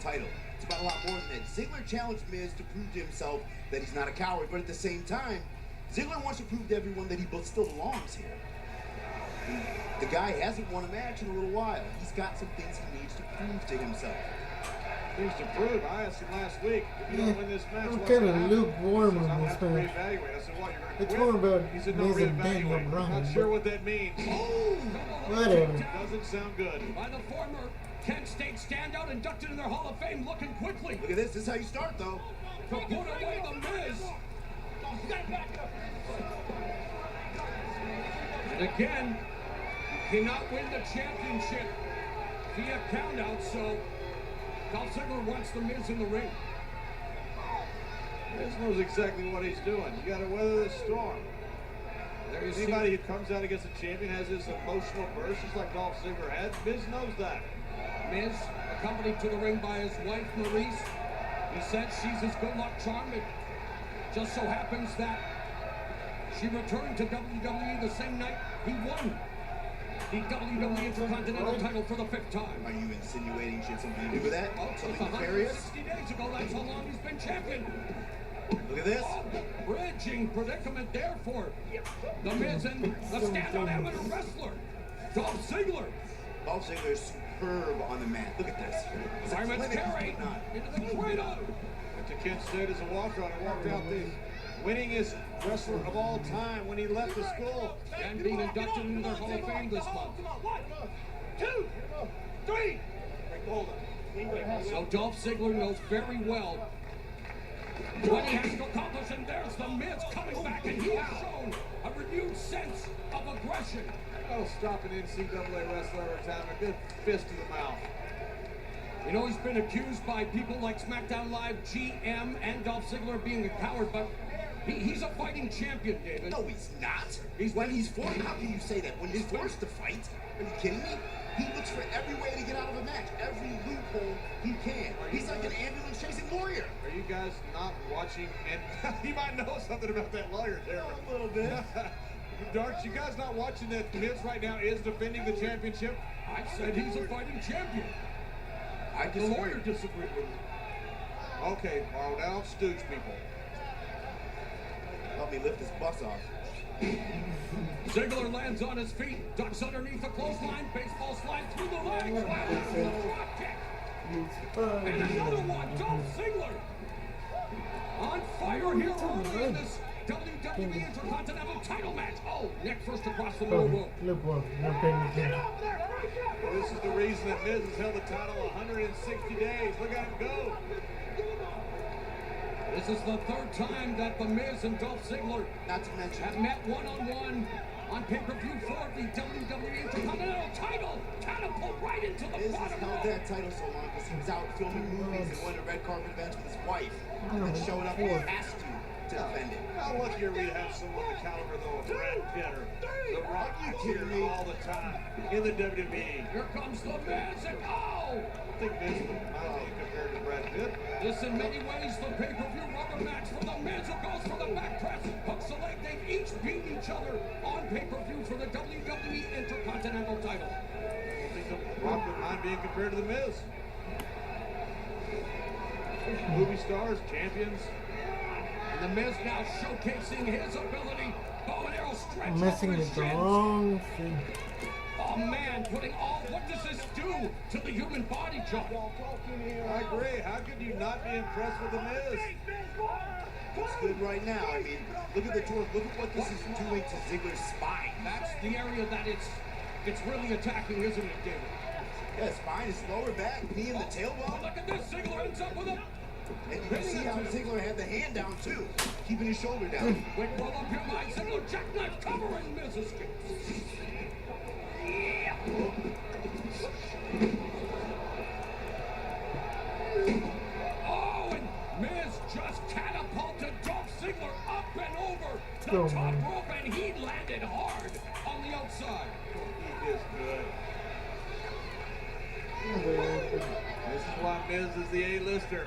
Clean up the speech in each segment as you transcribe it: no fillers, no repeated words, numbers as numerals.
title. It's about a lot more than that. Ziggler challenged Miz to prove to himself that he's not a coward, but at the same time, Ziggler wants to prove to everyone that he still belongs here. The guy hasn't won a match in a little while. He's got some things he needs to prove to himself. Things to prove. I asked him last week, if you don't win this match, I'm what's kind going to of happen? lukewarm He says, on I'll this have to match. reevaluate. I said, what, you're going to It's quit? more about He said, no, Miz and Daniel reevaluate. Bryan. Not sure what that means. Whatever. Doesn't sound good. By the former Kent State standout inducted in their Hall of Fame looking quickly. Look at this. This is how you start, though. To put away the Miz. And again, cannot win the championship via countout, so Dolph Ziggler wants the Miz in the ring. Miz knows exactly what he's doing. You got to weather the storm. Anybody who comes out against a champion has this emotional burst, just like Dolph Ziggler had. Miz knows that. Miz, accompanied to the ring by his wife, Maurice. He said she's his good luck charm. It just so happens that she returned to WWE the same night he won the WWE Intercontinental title for the 5th time. Are you insinuating she had something to do with that? Oh, just Something nefarious? 160 days ago, that's how long he's been champion. Look at this. Bridging predicament there for the Miz and the standout amateur wrestler, Dolph Ziggler. Dolph Ziggler is superb on the mat. Look at this. It's a Simon's clinic he's carry putting on. into the cradle. Went to Kent State as a walk-on and walked out the winningest wrestler of all time when he left the school. And being inducted into their Hall of Fame this month. 1, 2, 3. So Dolph Ziggler knows very well what he has to accomplish, and there's the Miz coming back, and he has shown a renewed sense of aggression. That'll stop an NCAA wrestler every time. A good fist to the mouth. You know, he's been accused by people like SmackDown Live, GM, and Dolph Ziggler of being a coward, but he's a fighting champion, David. No, he's not. When he's forced, how can you say that? When he's forced to fight? Are you kidding me? He looks for every way to get out of a match, every loophole he can. He's like an ambulance-chasing warrior. Are you guys not watching? And you might know something about that lawyer there. A little bit. Darts, you guys not watching that Miz right now is defending the championship? I said he's a fighting champion. The lawyer disagreed with me. Okay, well, now don't stooge people. Help me lift this bus off. Ziggler lands on his feet, ducks underneath the clothesline, baseball slide through the legs, drop kick. And another one, Dolph Ziggler. On fire here early in this WWE Intercontinental title match. Oh, neck first across the middle rope. Lukewarm. No paying attention. This is the reason that Miz has held the title 160 days. Look at him go. This is the 3rd time that The Miz and Dolph Ziggler Not to mention, have met one-on-one on pay-per-view for the WWE Intercontinental title. Catapult right into the Miz has bottom held rope. that title so long because he was out filming movies and won a red carpet events with his wife. And showed up and has to defend it. How lucky are we to have someone the caliber though of Brad Pitt or The Rock here all the time in the WWE? Here comes The Miz and oh! I think Miz would not be compared to Brad Pitt. This in many ways the pay-per-view rubber match for The Miz, who goes for the back press, hooks the leg. They've each beat each other on pay-per-view for the WWE Intercontinental title. I think The Rock would mind being compared to The Miz. Movie stars, champions. And The Miz now showcasing his ability. Bow and arrow stretch Messing over with his the shins. wrong thing. Oh man, putting all, what does this do to the human body, John? I agree. How could you not be impressed with The Miz? Looks good right now. I mean, look at the torque. Look at what this is doing to Ziggler's spine. That's the area that it's really attacking, isn't it, David? Yeah, spine, his lower back, knee in the tailbone. Look at this, Ziggler ends up with a... And you can see how Ziggler had the hand down, too. Keeping his shoulder down. Quick roll up here by Ziggler, jackknife covering Miz escapes. Oh, and Miz just catapulted Dolph Ziggler up and over the top rope, and he landed hard on the outside. He is good. This is why Miz is the A-lister.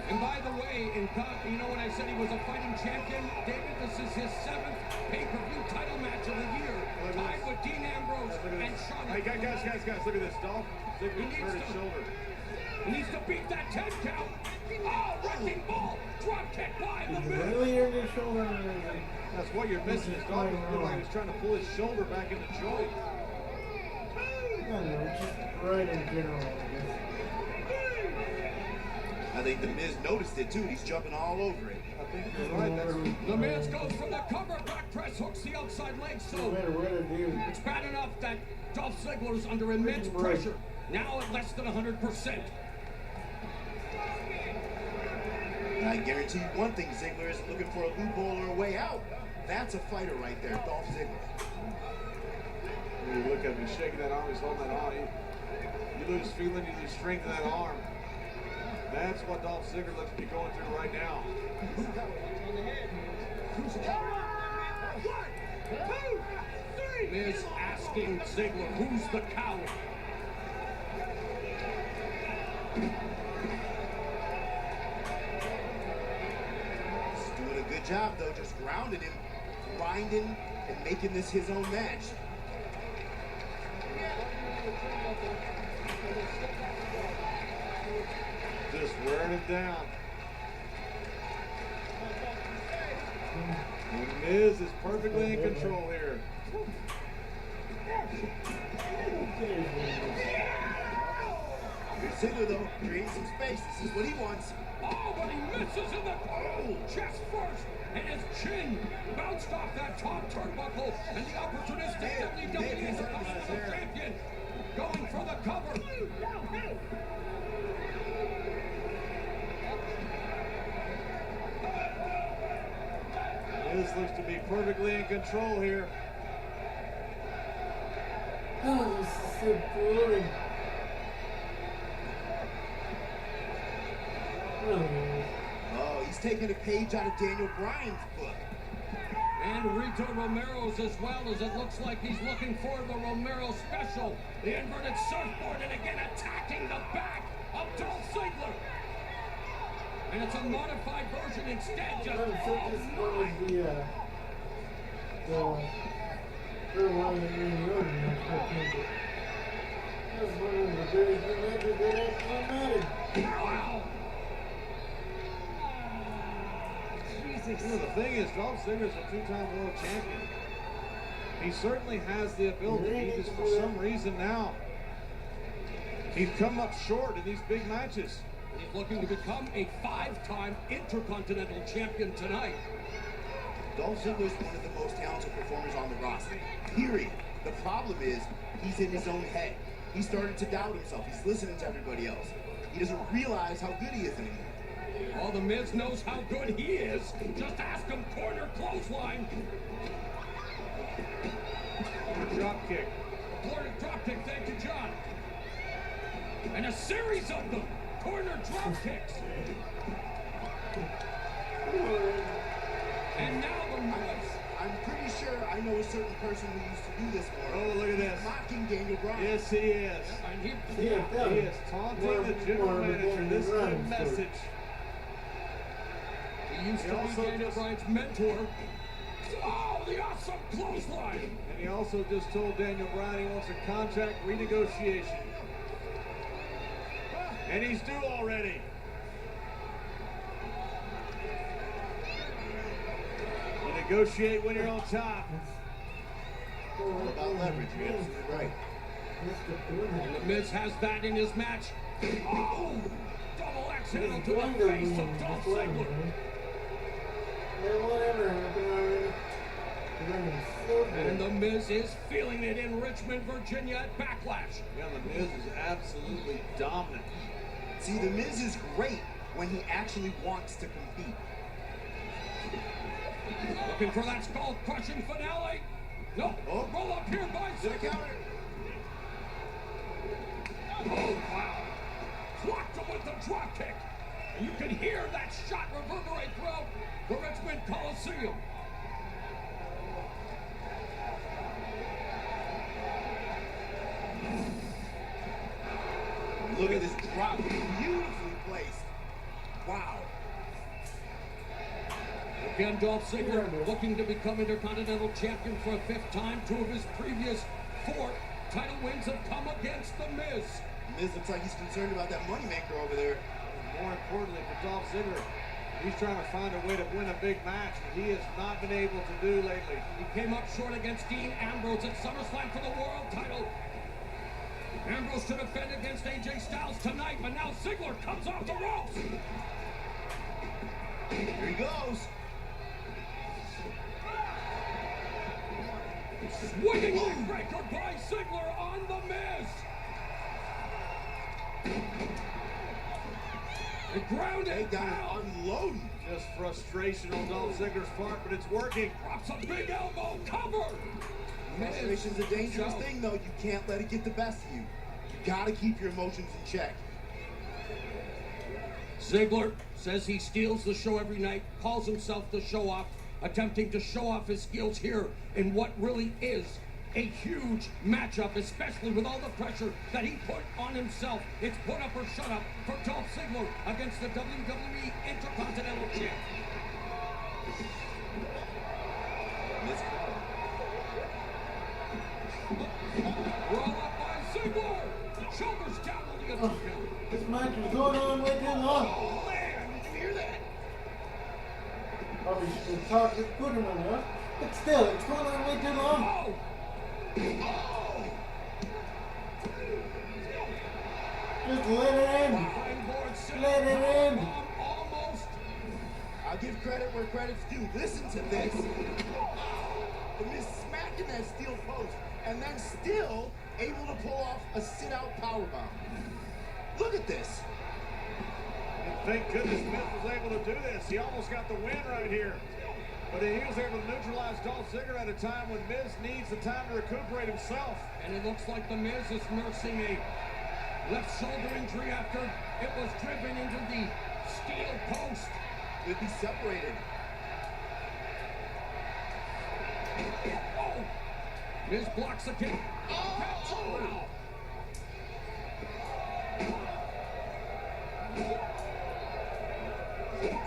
And by the way, you know when I said he was a fighting champion, David, this is his 7th pay-per-view title match of the year, tied with Dean Ambrose and Charlotte. Hey, guys, look at this. Dolph Ziggler hurt his shoulder. He needs to beat that 10 count. Oh, wrecking ball. Drop kick by the Miz. Really in the shoulder. That's what you're missing. His dog looked like he was trying to pull his shoulder back in the joint. I don't know, just right in general, I guess. I think the Miz noticed it too. He's jumping all over it. I think you're right. That's The Miz goes for the cover. Back press hooks the outside leg. No So matter what I do. it's bad enough that Dolph Ziggler's under immense pressure. Now at less than 100%. I guarantee you one thing, Ziggler isn't looking for a loophole or a way out. That's a fighter right there, Dolph Ziggler. When you look at him, he's shaking that arm, he's holding that arm. You lose feeling, you lose strength in that arm. That's what Dolph Ziggler looks to be going through right now. Miz asking Ziggler, who's the coward? He's doing a good job though, just grounding him, grinding, and making this his own match. Just wearing it down. The Miz is perfectly in control here. Ziggler though, creating some space. This is what he wants. Oh, but he misses in the chest first, and his chin bounced off that top turnbuckle, and the opportunistic WWE Intercontinental Champion going for the cover. Miz looks to be perfectly in control here. Oh, this is so boring. Oh, he's taking a page out of Daniel Bryan's book. And Rito Romero's as well, as it looks like he's looking for the Romero special. The inverted surfboard, and again attacking the back of Dolph Ziggler. And it's a modified version instead. Just, So this one was the third one that we wrote in that September. That was one of the very few matches that actually mattered. wow. You know, the thing is, Dolph Ziggler's a two-time world champion. He certainly has the ability. He just, for some reason now, he's come up short in these big matches. He's looking to become a 5-time Intercontinental Champion tonight. Dolph Ziggler's one of the most talented performers on the roster. Period. The problem is, he's in his own head. He started to doubt himself. He's listening to everybody else. He doesn't realize how good he is anymore. Oh, the Miz knows how good he is. Just ask him. Corner clothesline. Drop kick. Corner drop kick. Thank you, John. And a series of them. Corner drop kicks. And now the Miz. I'm pretty sure I know a certain person who used to do this for him. Oh, look at this. Mocking Daniel Bryan. Yes, he is. And he, He is taunting the general manager. This is a message. he used to be also Daniel just- Bryan's mentor. Oh, the awesome clothesline. And he also just told Daniel Bryan he wants a contract renegotiation. And he's due already. You negotiate when you're on top. All about leverage. You're absolutely right. And the Miz has that in his match. Oh, double axe handle to the Going to face win of Dolph this one, Ziggler. man. Yeah, whatever happened already. And the Miz is feeling it in Richmond, Virginia at Backlash. Yeah, the Miz is absolutely dominant. See, the Miz is great when he actually wants to compete. Looking for that skull-crushing finale. No, Oh. roll up here by To the Ziggler. counter. Oh, wow. Clocked him with the drop kick. And you can hear that shot reverberate throughout the Richmond Coliseum. Look at this drop. Beautifully placed. Wow. Again, Dolph Ziggler looking to become Intercontinental Champion for a 5th time. 2 of his previous 4 title wins have come against The Miz. Miz looks like he's concerned about that moneymaker over there. More importantly for Dolph Ziggler, he's trying to find a way to win a big match that he has not been able to do lately. He came up short against Dean Ambrose at SummerSlam for the world title. Ambrose to defend against AJ Styles tonight, but now Ziggler comes off the ropes. Here he goes. Swinging leg breaker by Ziggler on the Miz. The ground and Takedown pound. unloading. Just frustration on Dolph Ziggler's part, but it's working. Drops a big elbow cover. Frustration's a dangerous thing, though. You can't let it get the best of you. You gotta keep your emotions in check. Ziggler says he steals the show every night, calls himself the show off, attempting to show off his skills here in what really is a huge matchup, especially with all the pressure that he put on himself. It's put up or shut up for Dolph Ziggler against the WWE Intercontinental Champ. Miz caught Roll up by Ziggler. Shoulders down on the other count. This match is going on way too long. Oh man, did you hear that? Probably should have talked with Gooderman, huh? But still, it's going on way too long. Oh! Just let it in. Let it in. Almost. I'll give credit where credit's due. Listen to this. The Miz smacking that steel post and then still able to pull off a sit-out powerbomb. Look at this. And thank goodness Miz was able to do this. He almost got the win right here. But he was able to neutralize Dolph Ziggler at a time when Miz needs the time to recuperate himself. And it looks like the Miz is nursing a left shoulder injury after it was driven into the steel post. They'll be separated. Oh! Miz blocks the kick. Oh!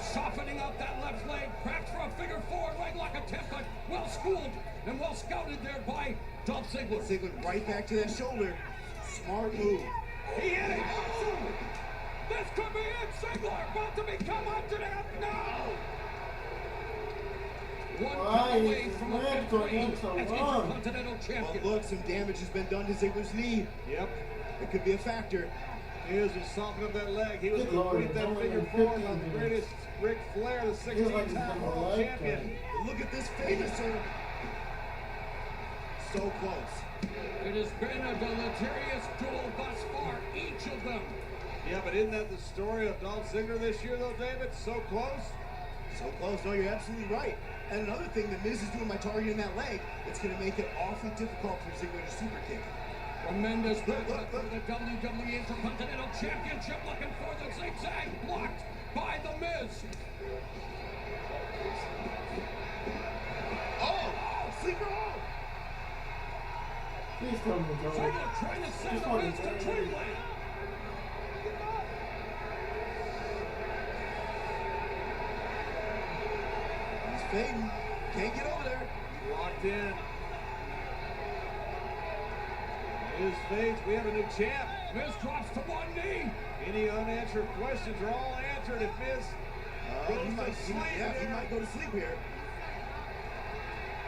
Softening up that left leg, perhaps for a figure four leg lock attempt, but well schooled and well scouted there by Dolph Ziggler. Ziggler right back to that shoulder. Smart move. He hit it. This could be it. Ziggler about to become undeniable. No. One Why cut away is from a Miz victory going as so long? Intercontinental Champion. Well, look, some damage has been done to Ziggler's knee. Yep. It could be a factor. Miz was softening up that leg. He was Good going to Lord, beat that it's figure only four 15 on the minutes. greatest Ric Flair, the Feels like it's 16-time been a world lifetime. champion. But look at this famouser. So close. It has been a deleterious duel thus far, each of them. Yeah, but isn't that the story of Dolph Ziggler this year, though, David? So close. So close. No, you're absolutely right. And another thing that Miz is doing by targeting that leg, it's going to make it awfully difficult for Ziggler to super kick. Tremendous matchup for the WWE Intercontinental Championship, looking for the zigzag, blocked by The Miz. Oh! Sleeper hold! Please tell me it's over. Ziggler trying to send Just The want Miz to to say- dreamland. He's fading. Can't get over there. Locked in. Miz fades. We have a new champ. Miz drops to one knee. Any unanswered questions are all answered if Miz goes He to might, sleep he here. might go to sleep here.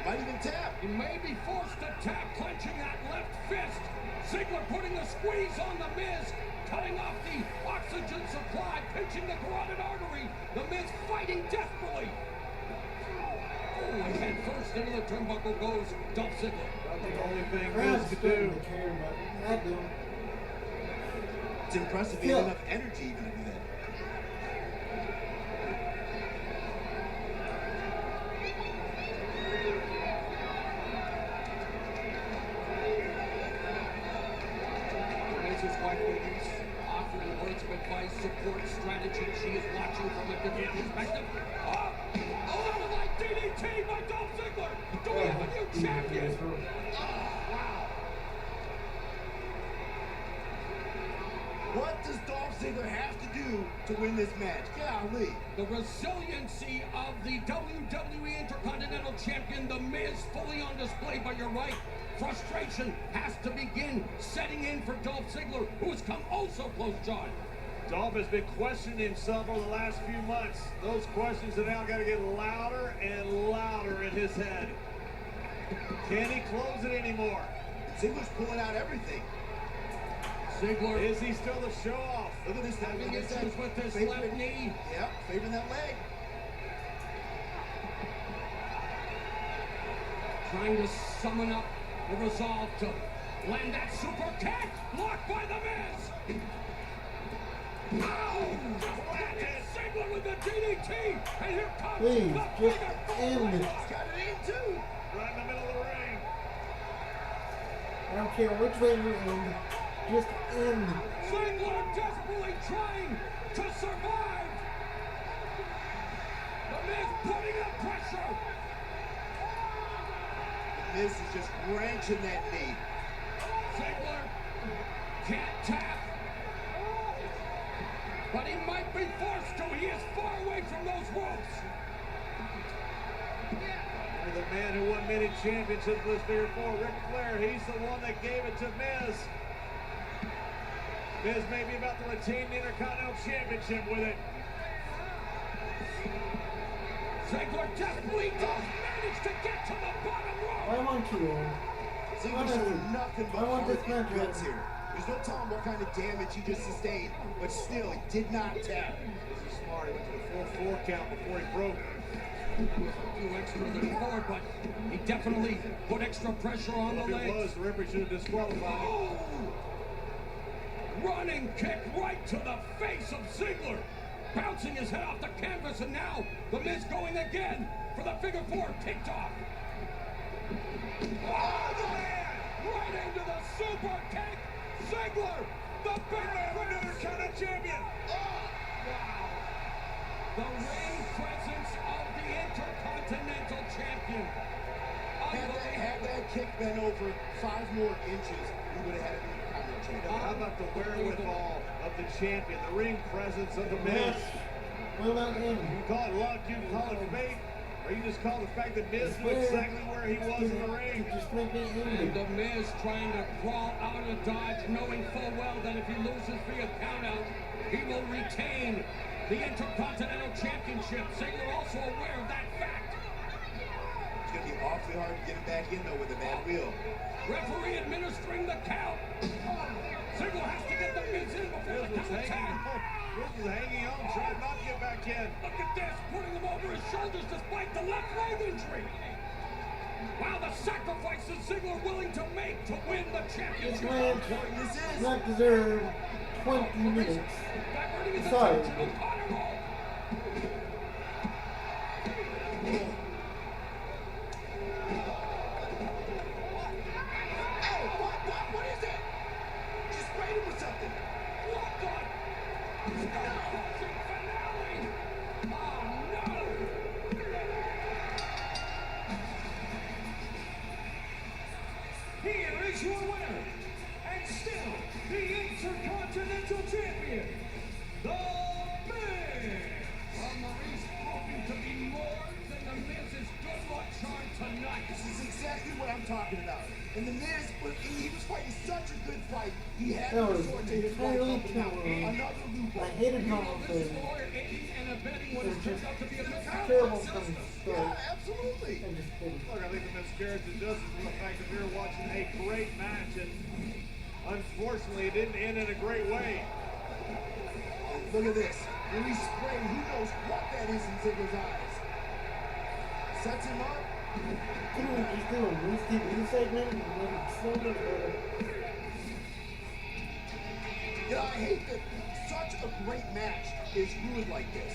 Might even tap. He may be forced to tap, clenching that left fist. Ziggler putting the squeeze on The Miz, cutting off the oxygen supply, pinching the carotid artery. The Miz fighting desperately. Oh, and head first into the turnbuckle goes Dolph Ziggler. About the only thing Crowd's Miz could starting do. to care about that though. It's impressive he Yeah. had enough energy even to do that. Miz's wife Louise offering words of advice, support, strategy. She is watching from a different perspective. Oh, oh, like DDT by Dolph Ziggler. Do we have a new champion? What does Dolph Ziggler has to do to win this match. Golly. The resiliency of the WWE Intercontinental Champion, The Miz, fully on display, but you're right. Frustration has to begin setting in for Dolph Ziggler, who has come oh so close, John. Dolph has been questioning himself over the last few months. Those questions have now got to get louder and louder in his head. Can he close it anymore? Ziggler's pulling out everything. Ziggler Is he still the show-off? Look at this. having issues with his left knee. Yep, favoring that leg. Trying to summon up the resolve to land that super kick. Blocked by the Miz. Ow! Deflected. Ziggler with the DDT. And here comes Please, the just figure four. end it. He's got it in too. Right in the middle of the ring. I don't care which way you end, just end. Ziggler desperately trying to survive. The Miz putting up pressure. The Miz is just wrenching that knee. Ziggler can't tap. But he might be forced to. He is far away from those ropes. The man who won many championships with Figure 4, Ric Flair, he's the one that gave it to Miz. Miz may be about to retain the Intercontinental Championship with it. Ziggler desperately does manage to get to the bottom rope. I want you on. Ziggler showing nothing but I want heart this and match guts over. here. There's no telling what kind of damage he just sustained, but still, he did not tap. This is smart. He went to the full 4 count before he broke. A few extra than forward, but he definitely put extra pressure on Well, the if it was, legs. the referee should have disqualified him. Oh! Running kick right to the face of Ziggler. Bouncing his head off the canvas, and now the Miz going again for the figure 4 TikTok. Oh, the man! Right into the super kick. Ziggler, the big Intercontinental champion. Oh, wow. The ring presence of the Intercontinental champion. Had that kick been over 5 more inches, we would have had an Intercontinental champion. How about the wherewithal of the champion, the ring presence of the Miz? Match will not end. You can call it luck, you can call it fate, or you just call the fact that Miz knew exactly where he was in the ring. Just make me And end it. the Miz trying to crawl out of Dodge, knowing full well that if he loses via countout, he will retain the Intercontinental Championship. Ziggler also aware of that fact. It's going to be awfully hard to get him back in, though, with a bad wheel. Referee administering the count. Ziggler has to get the Miz in before the Miz was count hanging out. on. Miz was hanging on, trying not to get back in. Look at this, putting him over his shoulders despite the left leg injury. Wow, the sacrifices Ziggler willing to make to win the This championship. match This does is. not deserve 20 minutes. Diverting his Sorry. attention to Connor. What is it? She sprayed him with something. What the? Crushing finale! Oh no! Here is your winner, and still the Intercontinental Champion, The Miz! Well, Maurice hoping to be more than The Miz's good luck charm tonight. This is exactly what I'm talking about. And the Miz, he was fighting such a good fight, he had That to was resort to his entirely right too up and long. down. Another loophole. I hated You know, how this is the lawyer aiding and abetting what has turned out to be a miscarriage terrible of from the justice. start. Yeah, absolutely. I just didn't. Look, I think the miscarriage of justice is the fact that we were watching a great match, and unfortunately, it didn't end in a great way. Look at this. When he sprayed, who knows what that is in Ziggler's eyes. Sets him up. Couldn't we just do a Moose TV segment and make it so much better? You know, I hate that such a great match is ruined like this.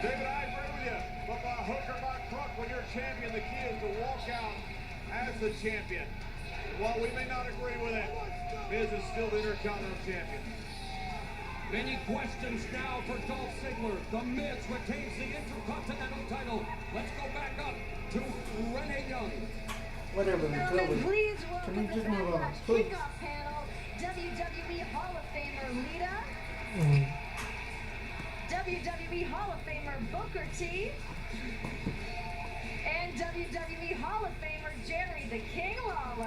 David, I agree with you, but by hook or by crook, when you're champion, the key is to walk out as the champion. And while we may not agree with it, Miz is still the Intercontinental Champion. Many questions now for Dolph Ziggler. The Miz retains the Intercontinental title. Let's go back up to Renee Young. Whatever, it's Gentlemen, over. please Can we welcome just the move on? Backlash Please. Kickoff panel, WWE Hall of Famer WWE Hall of Famer Booker T.